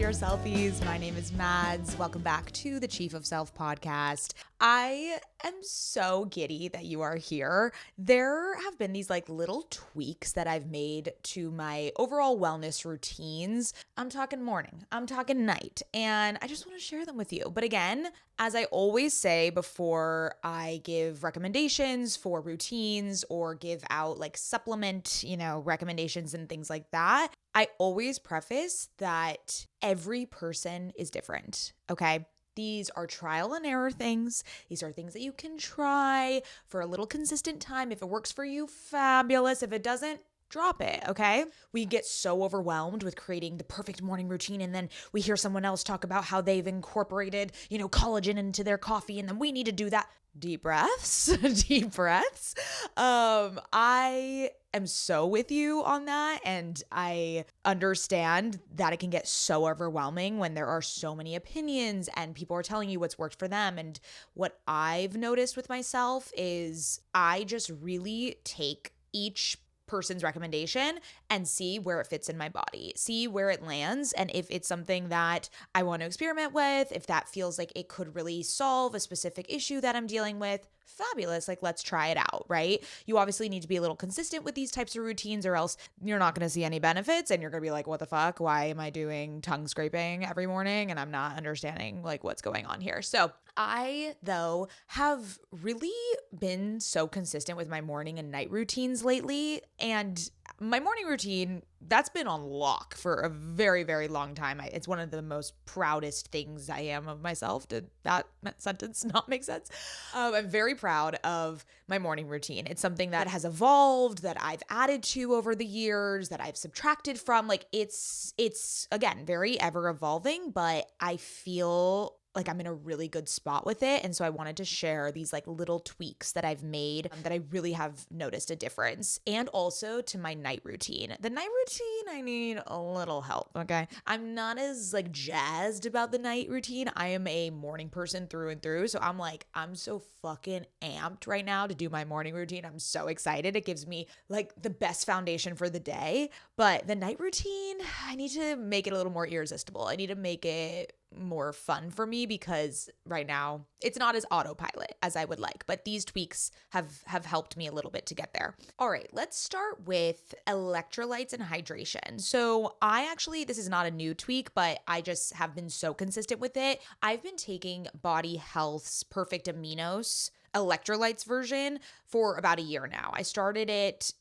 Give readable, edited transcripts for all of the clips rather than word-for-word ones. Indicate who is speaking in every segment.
Speaker 1: your selfies. My name is Mads. Welcome back to the Chief of Self podcast. I am so giddy that you are here. There have been these little tweaks that I've made to my overall wellness routines. I'm talking morning, I'm talking night, and I just want to share them with you. But again, as I always say before I give recommendations for routines or give out supplement, recommendations and things like that, I always preface that every person is different, okay? These are trial and error things. These are things that you can try for a little consistent time. If it works for you, fabulous. If it doesn't, drop it, okay? We get so overwhelmed with creating the perfect morning routine, and then we hear someone else talk about how they've incorporated, collagen into their coffee, and then we need to do that. Deep breaths, deep breaths. I am so with you on that, and I understand that it can get so overwhelming when there are so many opinions and people are telling you what's worked for them. And what I've noticed with myself is I just really take each person's recommendation and see where it fits in my body, see where it lands, and if it's something that I want to experiment with, if that feels like it could really solve a specific issue that I'm dealing with, fabulous. Let's try it out, right? You obviously need to be a little consistent with these types of routines, or else you're not going to see any benefits and you're going to be like, what the fuck? Why am I doing tongue scraping every morning and I'm not understanding what's going on here? So I, though, have really been so consistent with my morning and night routines lately. And my morning routine, that's been on lock for a very, very long time. It's one of the most proudest things I am of myself. Did that sentence not make sense? I'm very proud of my morning routine. It's something that has evolved, that I've added to over the years, that I've subtracted from. It's again, very ever evolving, but I feel like I'm in a really good spot with it. And so I wanted to share these little tweaks that I've made that I really have noticed a difference. And also to my night routine. The night routine, I need a little help, okay? I'm not as jazzed about the night routine. I am a morning person through and through. So I'm so fucking amped right now to do my morning routine. I'm so excited. It gives me the best foundation for the day. But the night routine, I need to make it a little more irresistible. I need to make it more fun for me, because right now it's not as autopilot as I would like, but these tweaks have helped me a little bit to get there. All right, let's start with electrolytes and hydration. So this is not a new tweak, but I just have been so consistent with it. I've been taking Body Health's Perfect Aminos electrolytes version for about a year now. I started it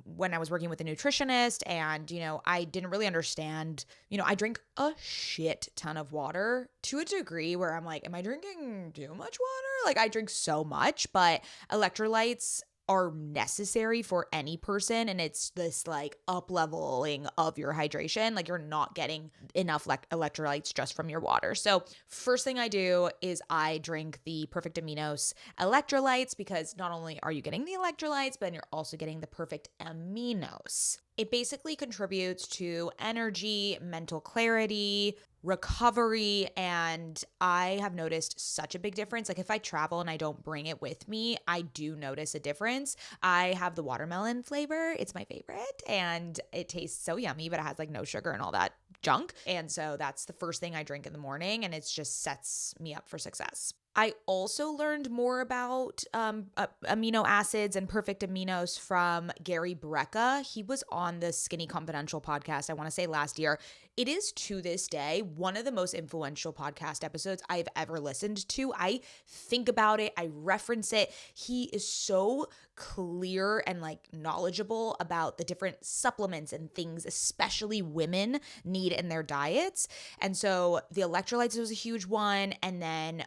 Speaker 1: when I was working with a nutritionist, and I didn't really understand. I drink a shit ton of water to a degree where I'm like, am I drinking too much water? I drink so much, but electrolytes are necessary for any person, and it's this up-leveling of your hydration. You're not getting enough electrolytes just from your water. So first thing I do is I drink the Perfect Aminos electrolytes, because not only are you getting the electrolytes, but you're also getting the Perfect Aminos. It basically contributes to energy, mental clarity, recovery, and I have noticed such a big difference. If I travel and I don't bring it with me, I do notice a difference. I have the watermelon flavor. It's my favorite, and it tastes so yummy, but it has no sugar and all that junk. And so that's the first thing I drink in the morning, and it just sets me up for success. I also learned more about amino acids and perfect aminos from Gary Brecka. He was on the Skinny Confidential podcast, I want to say last year. It is, to this day, one of the most influential podcast episodes I've ever listened to. I think about it, I reference it. He is so clear and knowledgeable about the different supplements and things, especially women need in their diets. And so the electrolytes was a huge one. And then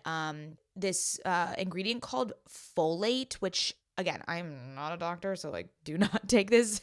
Speaker 1: this ingredient called folate, which again, I'm not a doctor, so do not take this,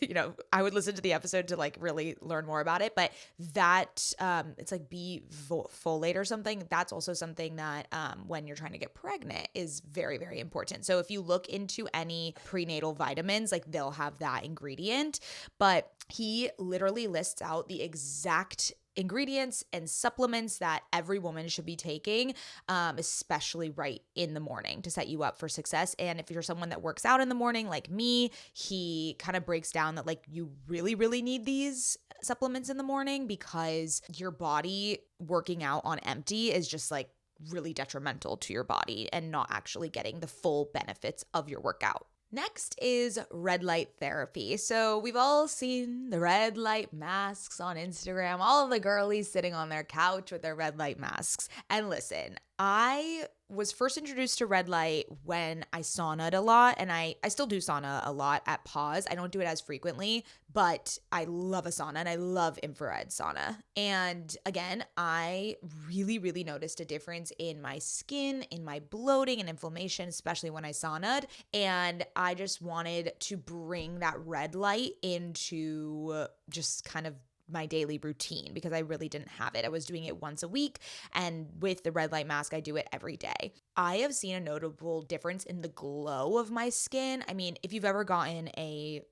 Speaker 1: I would listen to the episode to really learn more about it, but that it's folate or something. That's also something that when you're trying to get pregnant is very, very important. So if you look into any prenatal vitamins, they'll have that ingredient, but he literally lists out the exact ingredients and supplements that every woman should be taking, especially right in the morning to set you up for success. And if you're someone that works out in the morning like me, he kind of breaks down that like you really, really need these supplements in the morning because your body working out on empty is just like really detrimental to your body and not actually getting the full benefits of your workout. Next is red light therapy. So we've all seen the red light masks on Instagram, all of the girlies sitting on their couch with their red light masks. And listen, I was first introduced to red light when I sauna'd a lot, and I still do sauna a lot at pause. I don't do it as frequently, but I love a sauna and I love infrared sauna. And again, I really, really noticed a difference in my skin, in my bloating and inflammation, especially when I sauna'd. And I just wanted to bring that red light into just kind of my daily routine because I really didn't have it. I was doing it once a week, and with the red light mask, I do it every day. I have seen a notable difference in the glow of my skin. I mean, if you've ever gotten a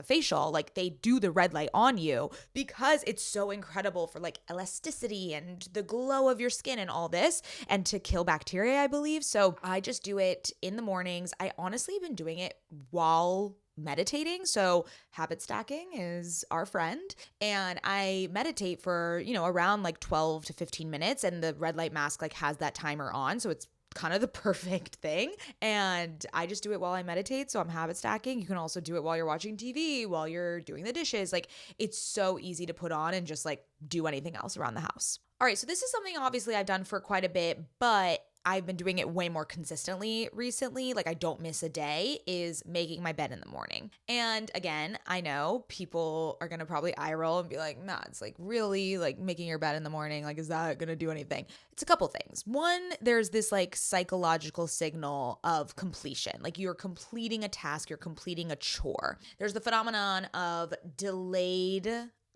Speaker 1: facial, like they do the red light on you because it's so incredible for like elasticity and the glow of your skin and all this, and to kill bacteria, I believe. So I just do it in the mornings. I honestly have been doing it while meditating. So habit stacking is our friend. And I meditate for, around like 12 to 15 minutes. And the red light mask like has that timer on. So it's kind of the perfect thing. And I just do it while I meditate. So I'm habit stacking. You can also do it while you're watching TV, while you're doing the dishes. Like it's so easy to put on and just like do anything else around the house. All right. So this is something obviously I've done for quite a bit, but I've been doing it way more consistently recently. Like I don't miss a day, is making my bed in the morning. And again, I know people are going to probably eye roll and be like, nah, it's like really like making your bed in the morning. Like, is that going to do anything? It's a couple things. One, there's this like psychological signal of completion. Like you're completing a task, you're completing a chore. There's the phenomenon of delayed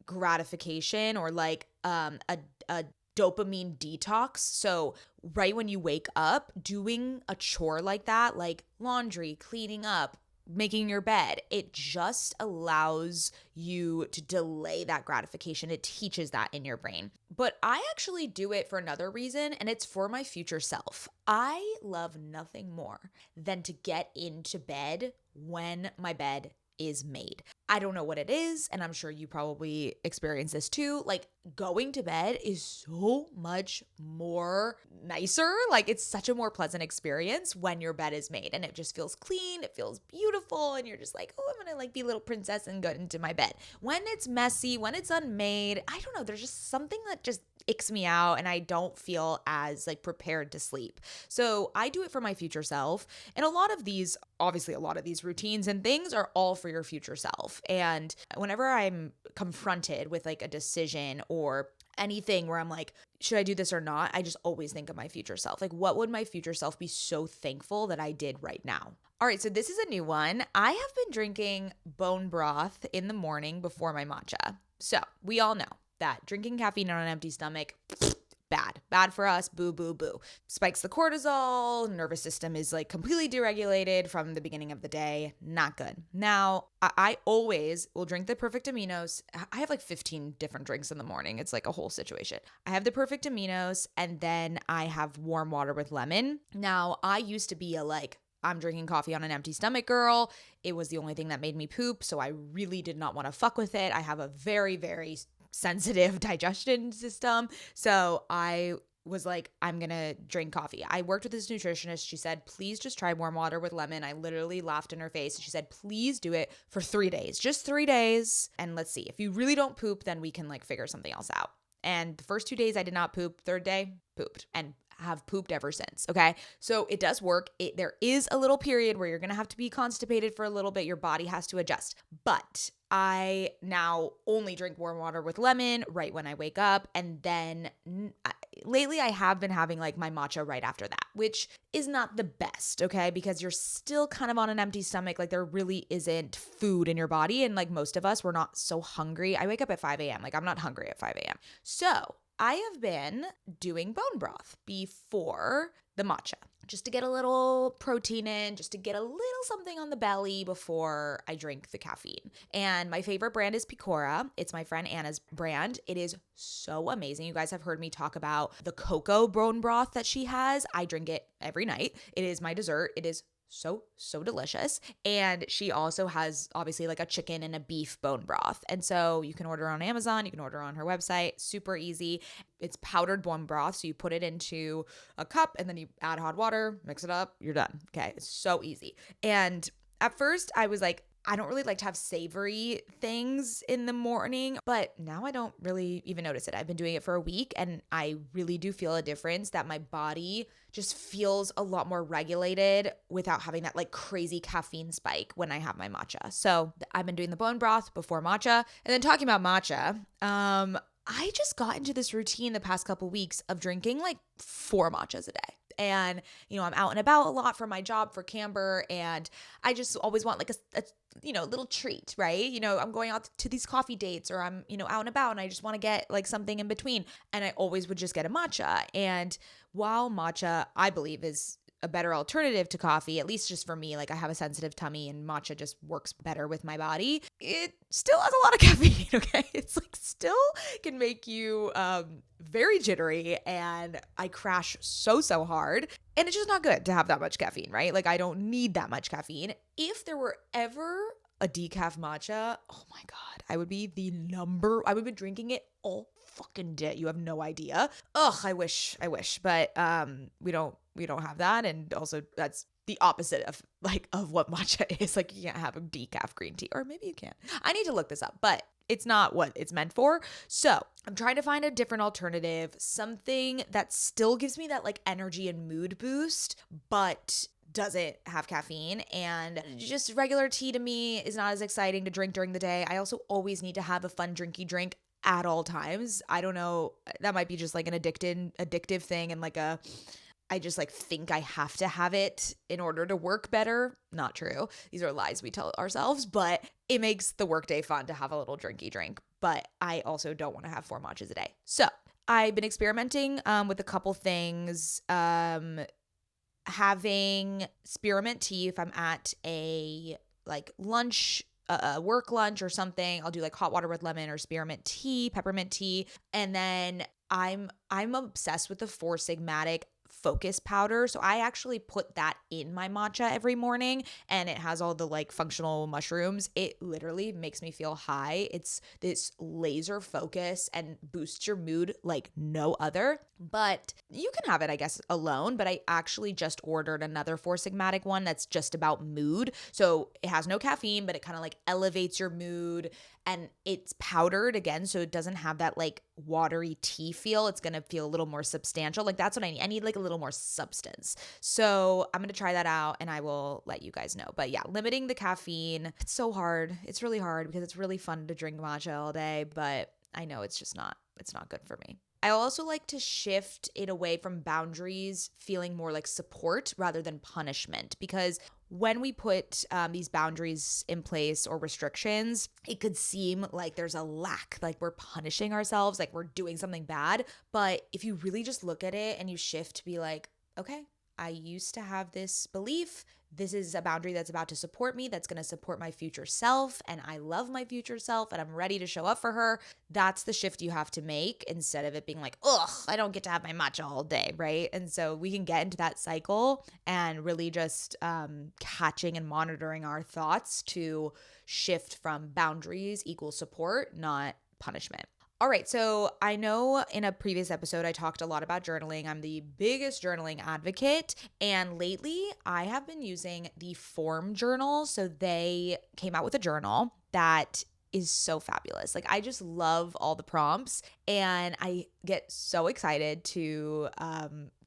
Speaker 1: gratification, or like a dopamine detox. So right when you wake up, doing a chore like that, like laundry, cleaning up, making your bed, it just allows you to delay that gratification. It teaches that in your brain. But I actually do it for another reason, and it's for my future self. I love nothing more than to get into bed when my bed is made. I don't know what it is, and I'm sure you probably experience this too. Like going to bed is so much more nicer. Like it's such a more pleasant experience when your bed is made, and it just feels clean, it feels beautiful, and you're just like, oh, I'm gonna like be a little princess and go into my bed. When it's messy, when it's unmade, I don't know, there's just something that just icks me out, and I don't feel as like prepared to sleep. So I do it for my future self. And a lot of these routines and things are all for your future self. And whenever I'm confronted with like a decision or anything where I'm like, should I do this or not? I just always think of my future self. Like, what would my future self be so thankful that I did right now? All right, so this is a new one. I have been drinking bone broth in the morning before my matcha. So we all know that drinking caffeine on an empty stomach, bad for us, boo, boo, boo. Spikes the cortisol, nervous system is like completely deregulated from the beginning of the day, not good. Now, I always will drink the perfect aminos. I have like 15 different drinks in the morning. It's like a whole situation. I have the perfect aminos, and then I have warm water with lemon. Now, I used to be I'm drinking coffee on an empty stomach girl. It was the only thing that made me poop, so I really did not want to fuck with it. I have a very, very sensitive digestion system. So I was like, I'm going to drink coffee. I worked with this nutritionist. She said, please just try warm water with lemon. I literally laughed in her face. She said, please do it for 3 days, just 3 days. And let's see, if you really don't poop, then we can like figure something else out. And the first 2 days I did not poop. Third day, pooped, and have pooped ever since. Okay. So it does work. There is a little period where you're going to have to be constipated for a little bit. Your body has to adjust. But I now only drink warm water with lemon right when I wake up. And then lately I have been having like my matcha right after that, which is not the best. Okay. Because you're still kind of on an empty stomach. Like there really isn't food in your body. And like most of us, we're not so hungry. I wake up at 5 a.m. Like I'm not hungry at 5 a.m. So I have been doing bone broth before the matcha, just to get a little protein in, just to get a little something on the belly before I drink the caffeine. And my favorite brand is Picora. It's my friend Anna's brand. It is so amazing. You guys have heard me talk about the cocoa bone broth that she has. I drink it every night. It is my dessert. It is so delicious. And she also has obviously like a chicken and a beef bone broth. And so you can order on Amazon, you can order on her website, super easy. It's powdered bone broth. So you put it into a cup and then you add hot water, mix it up, you're done. Okay. It's so easy. And at first I was like, I don't really like to have savory things in the morning, but now I don't really even notice it. I've been doing it for a week and I really do feel a difference that my body just feels a lot more regulated without having that like crazy caffeine spike when I have my matcha. So I've been doing the bone broth before matcha. And then talking about matcha, I just got into this routine the past couple weeks of drinking like 4 matchas a day. And, I'm out and about a lot for my job for Camber, and I just always want like a little treat, right? I'm going out to these coffee dates or I'm, out and about and I just want to get like something in between. And I always would just get a matcha. And while matcha, I believe, is a better alternative to coffee, at least just for me, like I have a sensitive tummy and matcha just works better with my body, it still has a lot of caffeine, okay? It's like still can make you very jittery, and I crash so hard, and it's just not good to have that much caffeine, right? Like I don't need that much caffeine. If there were ever a decaf matcha, oh my God, I would be I would be drinking it all fucking day. You have no idea. Ugh, I wish, but we don't have that, and also that's the opposite of what matcha is. Like you can't have a decaf green tea, or maybe you can. I need to look this up, but it's not what it's meant for. So I'm trying to find a different alternative, something that still gives me that like energy and mood boost, but doesn't have caffeine. And just regular tea to me is not as exciting to drink during the day. I also always need to have a fun drinky drink at all times. I don't know. That might be just like an addictive thing, and like I just like think I have to have it in order to work better. Not true. These are lies we tell ourselves, but it makes the workday fun to have a little drinky drink. But I also don't want to have 4 matchas a day. So I've been experimenting with a couple things. Having spearmint tea if I'm at a like lunch, a work lunch or something. I'll do like hot water with lemon or spearmint tea, peppermint tea. And then I'm obsessed with the Four Sigmatic focus powder. So I actually put that in my matcha every morning, and it has all the like functional mushrooms. It literally makes me feel high. It's this laser focus and boosts your mood like no other. But you can have it, I guess, alone. But I actually just ordered another Four Sigmatic one that's just about mood. So it has no caffeine, but it kind of like elevates your mood. And it's powdered again, so it doesn't have that like watery tea feel. It's gonna feel a little more substantial. Like that's what I need. I need like a little more substance. So I'm gonna try that out and I will let you guys know. But yeah, limiting the caffeine. It's so hard. It's really hard because it's really fun to drink matcha all day, but I know it's not good for me. I also like to shift it away from boundaries, feeling more like support rather than punishment, because when we put these boundaries in place or restrictions, it could seem like there's a lack, like we're punishing ourselves, like we're doing something bad. But if you really just look at it and you shift to be like, okay, I used to have this belief. This is a boundary that's about to support me, that's going to support my future self, and I love my future self, and I'm ready to show up for her. That's the shift you have to make, instead of it being like, ugh, I don't get to have my matcha all day, right? And so we can get into that cycle and really just catching and monitoring our thoughts to shift from boundaries equals support, not punishment. All right, so I know in a previous episode I talked a lot about journaling. I'm the biggest journaling advocate, and lately I have been using the Form journal. So they came out with a journal that is so fabulous. Like I just love all the prompts, and I get so excited to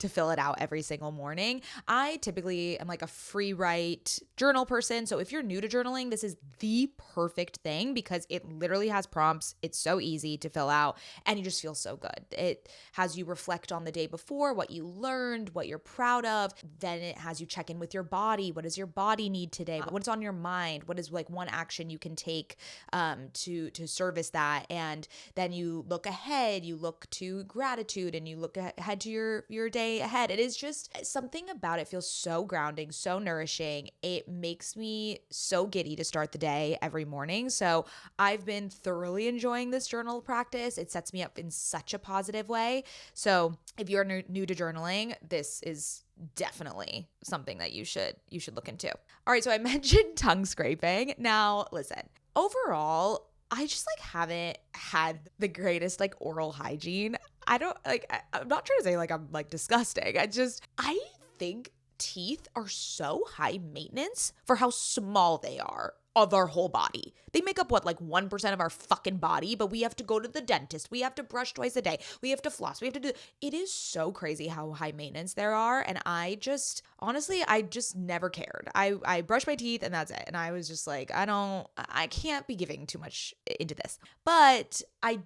Speaker 1: fill it out every single morning. I typically am like a free write journal person. So if you're new to journaling, this is the perfect thing because it literally has prompts. It's so easy to fill out and you just feel so good. It has you reflect on the day before, what you learned, what you're proud of. Then it has you check in with your body. What does your body need today? What's on your mind? What is like one action you can take to service that? And then you look ahead ahead, you look to gratitude, and you look ahead to your day ahead. It is just something about it feels so grounding, so nourishing. It makes me so giddy to start the day every morning. So I've been thoroughly enjoying this journal practice. It sets me up in such a positive way. So if you're new to journaling, this is definitely something that you should look into. All right, so I mentioned tongue scraping. Now, listen, overall, I just haven't had the greatest oral hygiene. I'm not trying to say I'm disgusting. I think teeth are so high maintenance for how small they are of our whole body. They make up 1% of our fucking body, but we have to go to the dentist. We have to brush twice a day. We have to floss. We have to do it. Is so crazy how high maintenance there are. And I just never cared. I brushed my teeth and that's it. And I was just I can't be giving too much into this. But I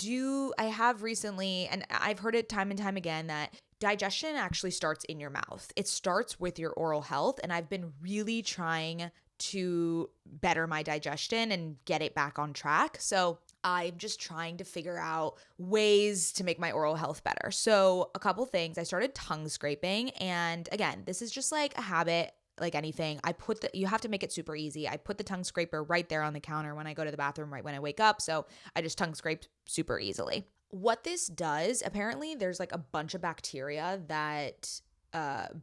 Speaker 1: have recently, and I've heard it time and time again, that digestion actually starts in your mouth. It starts with your oral health. And I've been really trying to better my digestion and get it back on track. So I'm just trying to figure out ways to make my oral health better. So a couple things. I started tongue scraping. And again, this is just a habit. Like anything, you have to make it super easy. I put the tongue scraper right there on the counter when I go to the bathroom, right when I wake up. So I just tongue scrape super easily. What this does, apparently there's a bunch of bacteria that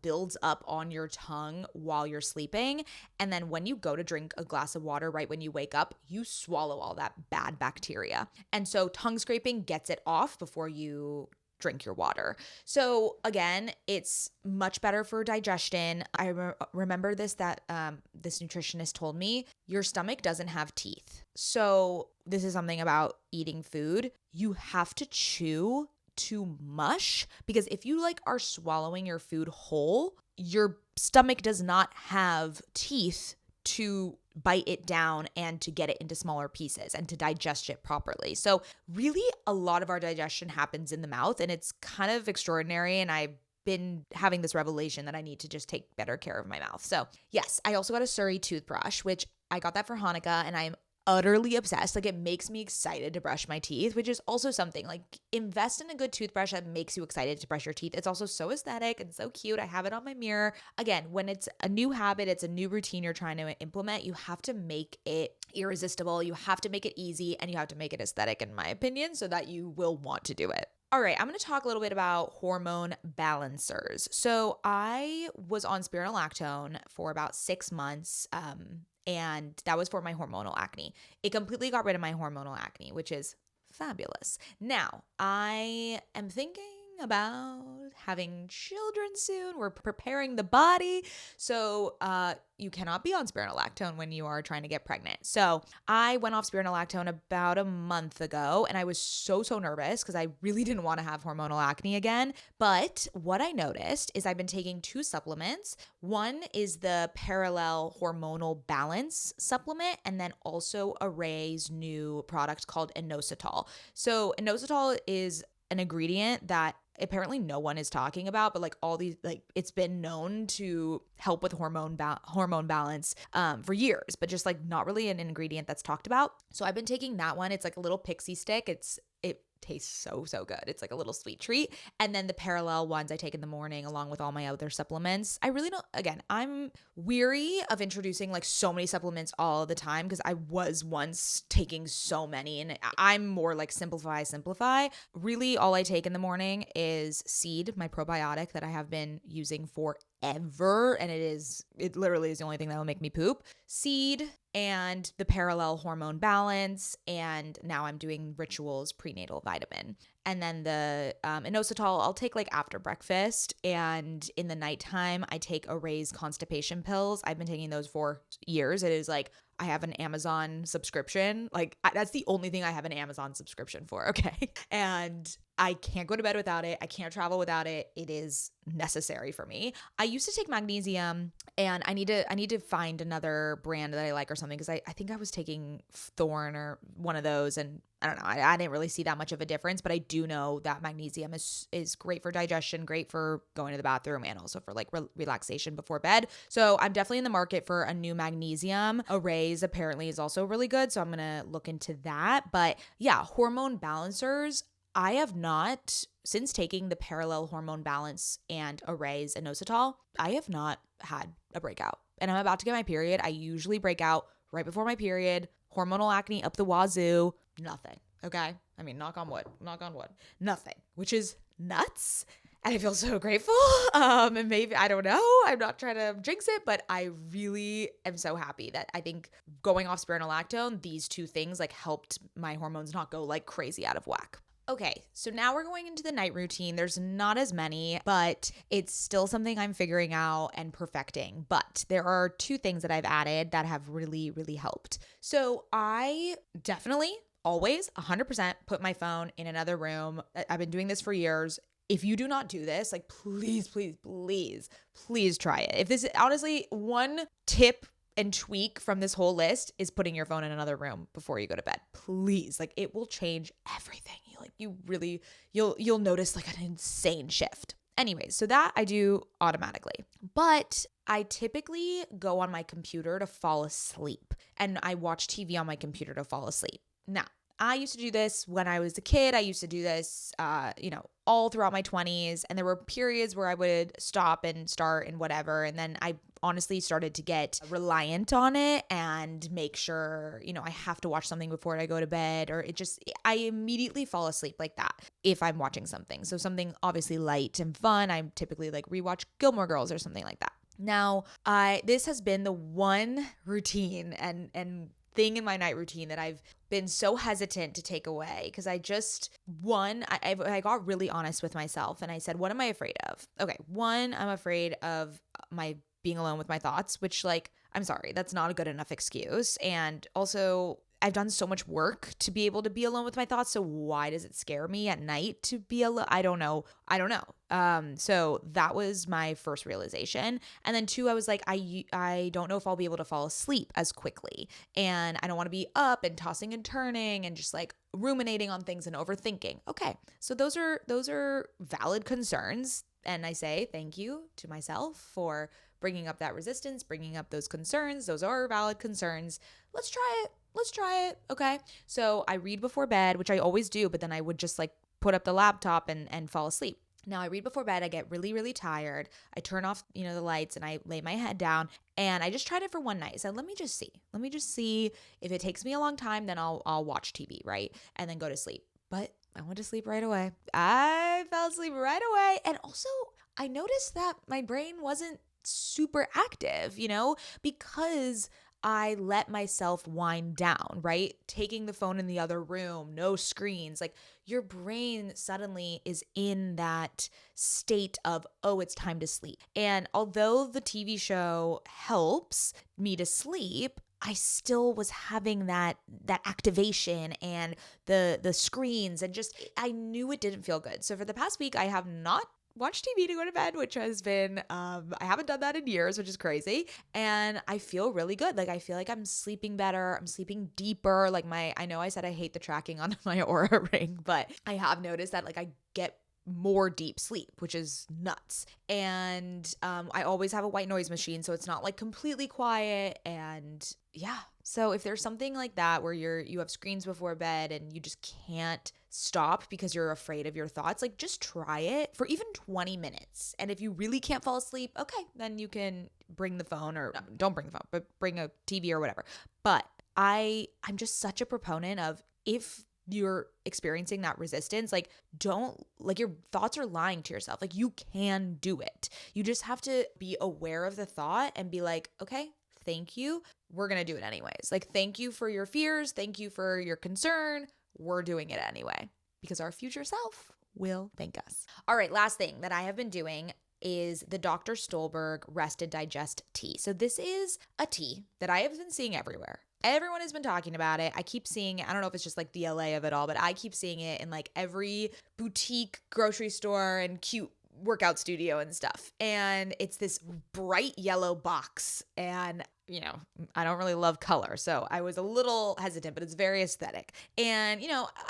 Speaker 1: builds up on your tongue while you're sleeping. And then when you go to drink a glass of water right when you wake up, you swallow all that bad bacteria. And so tongue scraping gets it off before you drink your water. So again, it's much better for digestion. I remember that this nutritionist told me your stomach doesn't have teeth. So this is something about eating food. You have to chew to mush, because if you are swallowing your food whole, your stomach does not have teeth to bite it down and to get it into smaller pieces and to digest it properly. So really a lot of our digestion happens in the mouth, and it's kind of extraordinary. And I've been having this revelation that I need to just take better care of my mouth. So yes, I also got a Surrey toothbrush, which I got that for Hanukkah, and I'm utterly obsessed. It makes me excited to brush my teeth, which is also something invest in a good toothbrush that makes you excited to brush your teeth. It's also so aesthetic and so cute. I have it on my mirror. Again, when it's a new habit, it's a new routine you're trying to implement, you have to make it irresistible. You have to make it easy, and you have to make it aesthetic, in my opinion, so that you will want to do it. All right, I'm going to talk a little bit about hormone balancers. So I was on spironolactone for about 6 months, and that was for my hormonal acne. It completely got rid of my hormonal acne, which is fabulous. Now, I am thinking about having children soon. We're preparing the body. So you cannot be on spironolactone when you are trying to get pregnant. So I went off spironolactone about a month ago, and I was so nervous because I really didn't want to have hormonal acne again. But what I noticed is I've been taking 2 supplements. One is the Parallel Hormonal Balance supplement, and then also Array's new product called inositol. So inositol is an ingredient that apparently no one is talking about, but all these, it's been known to help with hormone balance for years, but just not really an ingredient that's talked about. So I've been taking that one. It's a little pixie stick. It tastes so good. It's a little sweet treat. And then the Parallel ones I take in the morning along with all my other supplements. I really don't, again, I'm weary of introducing so many supplements all the time, because I was once taking so many, and I'm more simplify. Really all I take in the morning is Seed, my probiotic that I have been using forever, and it literally is the only thing that will make me poop. Seed and the Parallel Hormone Balance, and now I'm doing Rituals Prenatal Vitamin. And then the inositol I'll take after breakfast, and in the nighttime I take Array's constipation pills. I've been taking those for years. It is I have an Amazon subscription. That's the only thing I have an Amazon subscription for, okay? And I can't go to bed without it. I can't travel without it. It is necessary for me. I used to take magnesium, and I need to find another brand that I like or something, because I think I was taking Thorn or one of those, and I don't know. I didn't really see that much of a difference, but I do know that magnesium is great for digestion, great for going to the bathroom, and also for relaxation before bed. So I'm definitely in the market for a new magnesium. Array's apparently is also really good, so I'm going to look into that. But yeah, hormone balancers, I have not, since taking the parallel hormone balance and arrays and inositol, I have not had a breakout. And I'm about to get my period. I usually break out right before my period, hormonal acne up the wazoo, nothing. Okay. I mean, knock on wood, nothing, which is nuts. And I feel so grateful. And maybe, I don't know, I'm not trying to jinx it, but I really am so happy that I think going off spironolactone, these two things like helped my hormones not go like crazy out of whack. Okay, so now we're going into the night routine. There's not as many, but it's still something I'm figuring out and perfecting. But there are two things that I've added that have really, really helped. So I definitely always 100% put my phone in another room. I've been doing this for years. If you do not do this, like please, please, please, please try it. If this is honestly one tip and tweak from this whole list is putting your phone in another room before you go to bed. Please, like it will change everything. You'll notice like an insane shift. Anyways, so that I do automatically. But I typically go on my computer to fall asleep, and I watch TV on my computer to fall asleep. Now, I used to do this when I was a kid. I used to do this, all throughout my 20s. And there were periods where I would stop and start and whatever. And then I honestly started to get reliant on it and make sure, I have to watch something before I go to bed, or I immediately fall asleep like that if I'm watching something. So something obviously light and fun. I typically like rewatch Gilmore Girls or something like that. Now, this has been the one routine and thing in my night routine that I've been so hesitant to take away, because I got really honest with myself and I said, what am I afraid of? Okay, one, I'm afraid of my being alone with my thoughts, which like, I'm sorry, that's not a good enough excuse. And also, I've done so much work to be able to be alone with my thoughts. So why does it scare me at night to be alone? I don't know. So that was my first realization. And then two, I was like, I don't know if I'll be able to fall asleep as quickly. And I don't want to be up and tossing and turning and just like ruminating on things and overthinking. Okay. So those are valid concerns. And I say thank you to myself for bringing up that resistance, bringing up those concerns. Those are valid concerns. Let's try it. Okay. So I read before bed, which I always do, but then I would just like put up the laptop and fall asleep. Now I read before bed, I get really, really tired. I turn off, the lights and I lay my head down, and I just tried it for one night. So let me just see if it takes me a long time, then I'll watch TV, right? And then go to sleep. But I went to sleep right away. I fell asleep right away. And also I noticed that my brain wasn't super active, because I let myself wind down, right? Taking the phone in the other room, no screens. Like your brain suddenly is in that state of, oh, it's time to sleep. And although the TV show helps me to sleep, I still was having that activation and the screens, and just I knew it didn't feel good. So for the past week, I have not watch TV to go to bed, which has been, I haven't done that in years, which is crazy. And I feel really good. Like, I feel like I'm sleeping better. I'm sleeping deeper. Like I know I said I hate the tracking on my Aura ring, but I have noticed that like I get more deep sleep, which is nuts. And I always have a white noise machine, so it's not like completely quiet. And yeah, so if there's something like that where you have screens before bed and you just can't stop because you're afraid of your thoughts, like just try it for even 20 minutes. And if you really can't fall asleep, okay, then you can bring the phone, or don't bring the phone, but bring a TV or whatever. But I'm just such a proponent of, if you're experiencing that resistance, like your thoughts are lying to yourself. Like you can do it. You just have to be aware of the thought and be like, okay, thank you. We're going to do it anyways. Like, thank you for your fears. Thank you for your concern. We're doing it anyway, because our future self will thank us. All right. Last thing that I have been doing is the Dr. Stolberg Rest and Digest tea. So this is a tea that I have been seeing everywhere. Everyone has been talking about it. I keep seeing it. I don't know if it's just like the LA of it all, but I keep seeing it in like every boutique grocery store and cute workout studio and stuff. And it's this bright yellow box. And I don't really love color, so I was a little hesitant, but it's very aesthetic. And,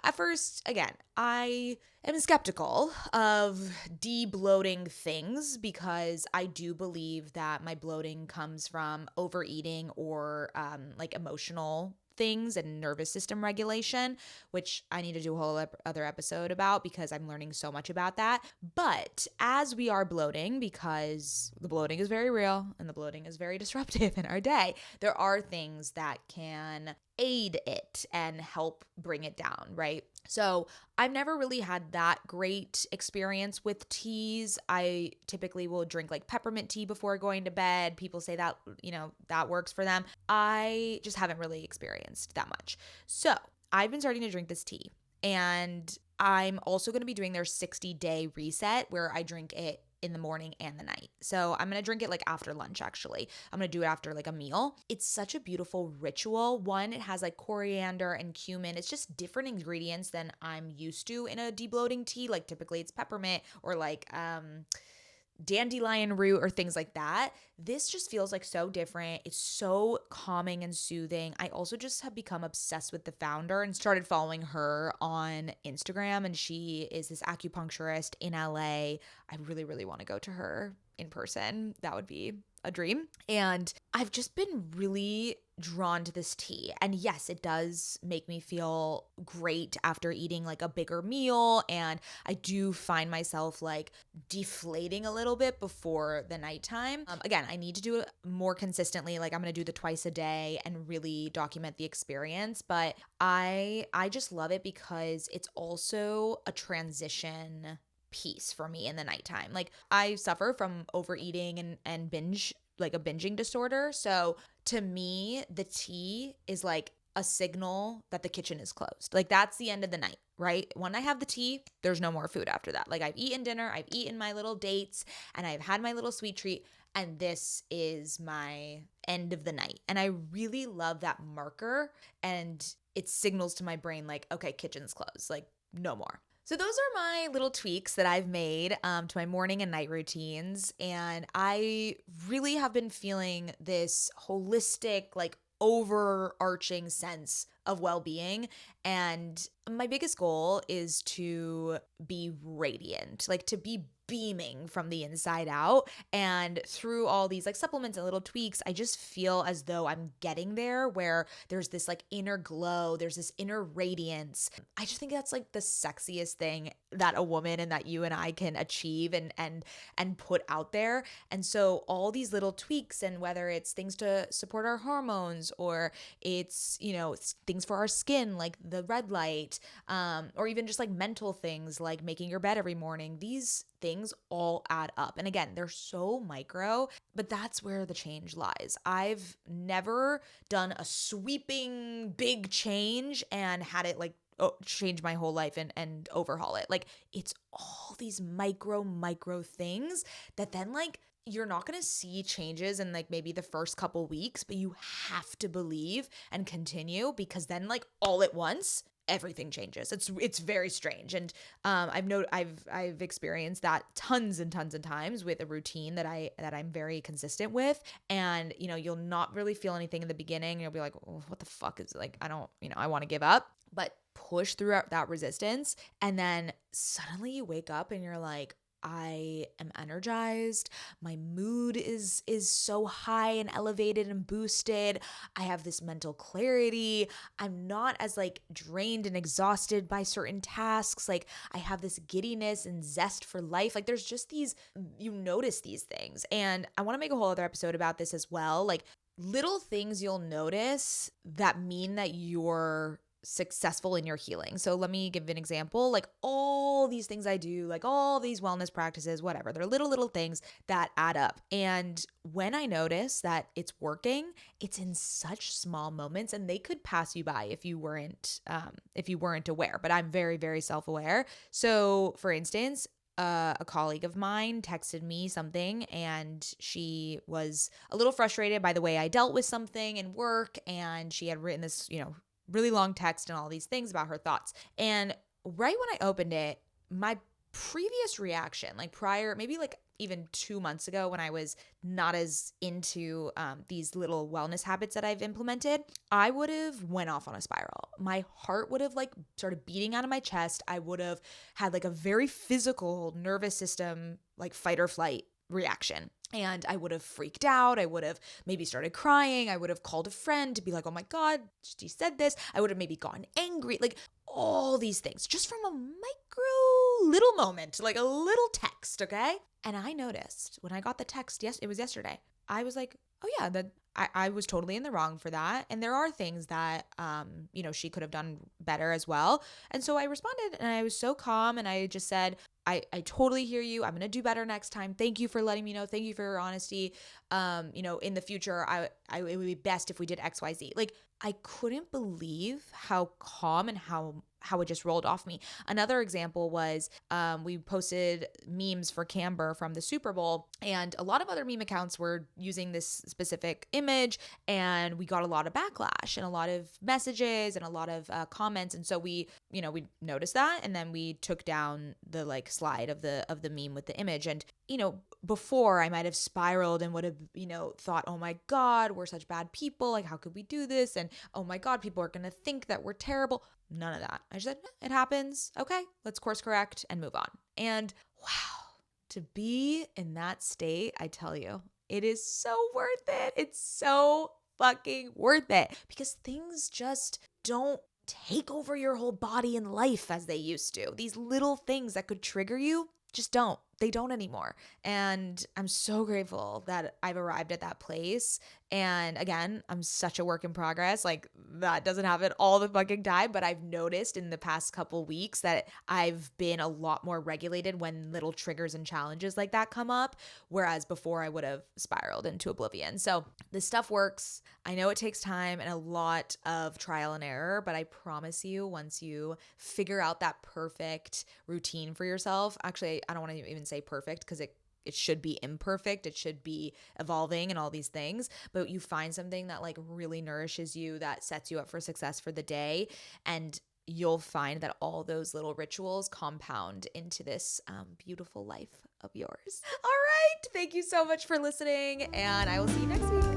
Speaker 1: at first, again, I am skeptical of de-bloating things, because I do believe that my bloating comes from overeating or like emotional things and nervous system regulation, which I need to do a whole other episode about because I'm learning so much about that. But as we are bloating, because the bloating is very real and the bloating is very disruptive in our day, there are things that can aid it and help bring it down, right? So I've never really had that great experience with teas. I typically will drink like peppermint tea before going to bed. People say that, that works for them. I just haven't really experienced that much. So I've been starting to drink this tea, and I'm also going to be doing their 60-day reset where I drink it in the morning and the night. So I'm going to drink it like after lunch, actually. I'm going to do it after like a meal. It's such a beautiful ritual. One, it has like coriander and cumin. It's just different ingredients than I'm used to in a debloating tea. Like typically it's peppermint or like dandelion root or things like that. This just feels like so different. It's so calming and soothing. I also just have become obsessed with the founder and started following her on Instagram, and she is this acupuncturist in LA. I really, really want to go to her in person. That would be a dream. And I've just been really drawn to this tea. And yes, it does make me feel great after eating like a bigger meal. And I do find myself like deflating a little bit before the nighttime. Again, I need to do it more consistently. Like I'm going to do the twice a day and really document the experience. But I just love it because it's also a transition piece for me in the nighttime. Like I suffer from overeating and binge, like a binging disorder. So to me, the tea is like a signal that the kitchen is closed. Like that's the end of the night, right? When I have the tea, there's no more food after that. Like I've eaten dinner, I've eaten my little dates, and I've had my little sweet treat, and this is my end of the night. And I really love that marker, and it signals to my brain like, okay, kitchen's closed, like no more. So those are my little tweaks that I've made to my morning and night routines. And I really have been feeling this holistic, like overarching sense of well-being. And my biggest goal is to be radiant, like to be beaming from the inside out. And through all these like supplements and little tweaks, I just feel as though I'm getting there, where there's this like inner glow, there's this inner radiance. I just think that's like the sexiest thing that a woman and that you and I can achieve and put out there. And so all these little tweaks, and whether it's things to support our hormones, or it's, things for our skin like the red light, or even just like mental things like making your bed every morning, these things all add up. And again, they're so micro, but that's where the change lies. I've never done a sweeping big change and had it like change my whole life and overhaul it. Like it's all these micro things that then like you're not going to see changes in like maybe the first couple weeks, but you have to believe and continue, because then like all at once everything changes. It's very strange. And I've experienced that tons and tons of times with a routine that I'm very consistent with. And you'll not really feel anything in the beginning. You'll be like, oh, what the fuck is like, I want to give up, but push through that resistance. And then suddenly you wake up and you're like, I am energized. My mood is so high and elevated and boosted. I have this mental clarity. I'm not as like drained and exhausted by certain tasks. Like I have this giddiness and zest for life. Like there's just you notice these things. And I want to make a whole other episode about this as well. Like little things you'll notice that mean that you're successful in your healing. So let me give an example. Like all these things I do, like all these wellness practices, whatever, they're little things that add up. And when I notice that it's working, it's in such small moments, and they could pass you by if you weren't aware. But I'm very, very self-aware. So for instance, a colleague of mine texted me something, and she was a little frustrated by the way I dealt with something in work. And she had written this, really long text and all these things about her thoughts. And right when I opened it, my previous reaction, like prior, maybe like even 2 months ago when I was not as into these little wellness habits that I've implemented, I would have went off on a spiral. My heart would have like started beating out of my chest. I would have had like a very physical nervous system, like fight or flight reaction. And I would have freaked out. I would have maybe started crying. I would have called a friend to be like, oh my God, she said this. I would have maybe gotten angry. Like all these things just from a micro little moment, like a little text. Okay. And I noticed when I got the text, yes, it was yesterday. I was like, oh yeah, I was totally in the wrong for that. And there are things that, she could have done better as well. And so I responded and I was so calm and I just said, I totally hear you. I'm going to do better next time. Thank you for letting me know. Thank you for your honesty. In the future, it would be best if we did X, Y, Z. Like I couldn't believe how calm and how it just rolled off me. Another example was we posted memes for Camber from the Super Bowl, and a lot of other meme accounts were using this specific image, and we got a lot of backlash and a lot of messages and a lot of comments. And so we noticed that, and then we took down the slide of the meme with the image. And before I might have spiraled and would have thought, oh my God, we're such bad people, like how could we do this, and oh my God, people are gonna think that we're terrible. None of that. I just said, it happens. Okay, let's course correct and move on. And wow, to be in that state, I tell you, it is so worth it. It's so fucking worth it because things just don't take over your whole body and life as they used to. These little things that could trigger you just don't. They don't anymore. And I'm so grateful that I've arrived at that place. And again, I'm such a work in progress. Like that doesn't happen all the fucking time, but I've noticed in the past couple weeks that I've been a lot more regulated when little triggers and challenges like that come up. Whereas before I would have spiraled into oblivion. So this stuff works. I know it takes time and a lot of trial and error, but I promise you, once you figure out that perfect routine for yourself, actually, I don't want to even say perfect because it should be imperfect. It should be evolving and all these things, but you find something that really nourishes you, that sets you up for success for the day. And you'll find that all those little rituals compound into this beautiful life of yours. All right. Thank you so much for listening, and I will see you next week.